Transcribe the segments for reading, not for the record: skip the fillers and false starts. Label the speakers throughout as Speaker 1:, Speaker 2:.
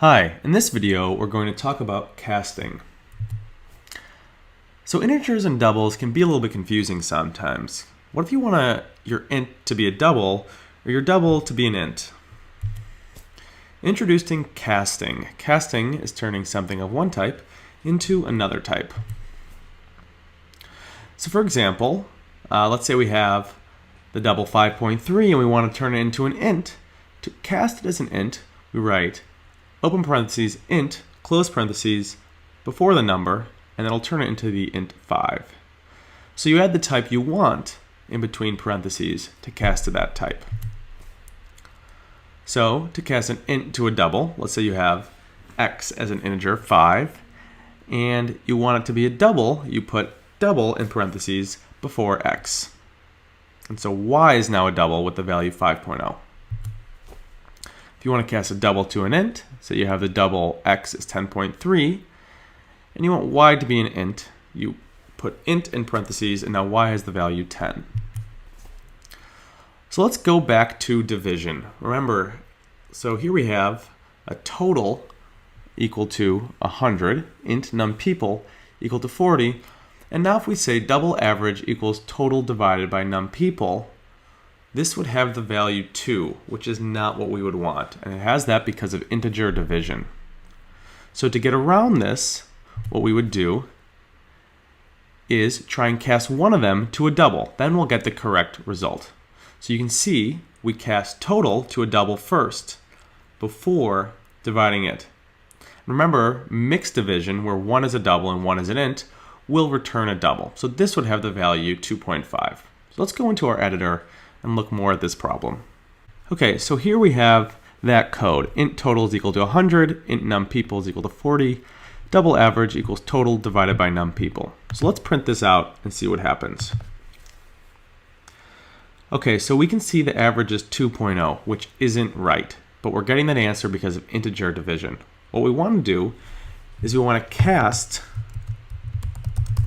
Speaker 1: Hi, in this video we're going to talk about casting. So integers and doubles can be a little bit confusing sometimes. What if you want your int to be a double or your double to be an int? Introducing casting. Casting is turning something of one type into another type. So for example, let's say we have the double 5.3 and we want to turn it into an int. To cast it as an int, we write open parentheses int, close parentheses, before the number, and that'll turn it into the int 5. So you add the type you want in between parentheses to cast to that type. So to cast an int to a double, let's say you have x as an integer, 5, and you want it to be a double, you put double in parentheses before x. And so y is now a double with the value 5.0. If you want to cast a double to an int, so you have the double x is 10.3, and you want y to be an int, you put int in parentheses, and now y has the value 10. So let's go back to division. Remember, so here we have a total equal to 100, int num people equal to 40, and now if we say double average equals total divided by num people, this would have the value 2, which is not what we would want. And it has that because of integer division. So to get around this, what we would do is try and cast one of them to a double. Then we'll get the correct result. So you can see we cast total to a double first before dividing it. Remember, mixed division, where one is a double and one is an int, will return a double. So this would have the value 2.5. So let's go into our editor and look more at this problem. Okay, so here we have that code. Int total is equal to 100, int num people is equal to 40, double average equals total divided by num people. So let's print this out and see what happens. Okay, so we can see the average is 2.0, which isn't right, but we're getting that answer because of integer division. What we want to do is we want to cast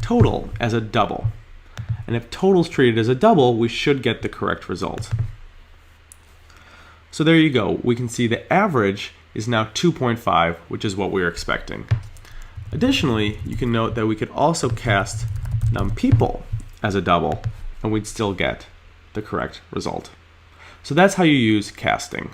Speaker 1: total as a double. And if total is treated as a double, we should get the correct result. So there you go. We can see the average is now 2.5, which is what we were expecting. Additionally, you can note that we could also cast num people as a double, and we'd still get the correct result. So that's how you use casting.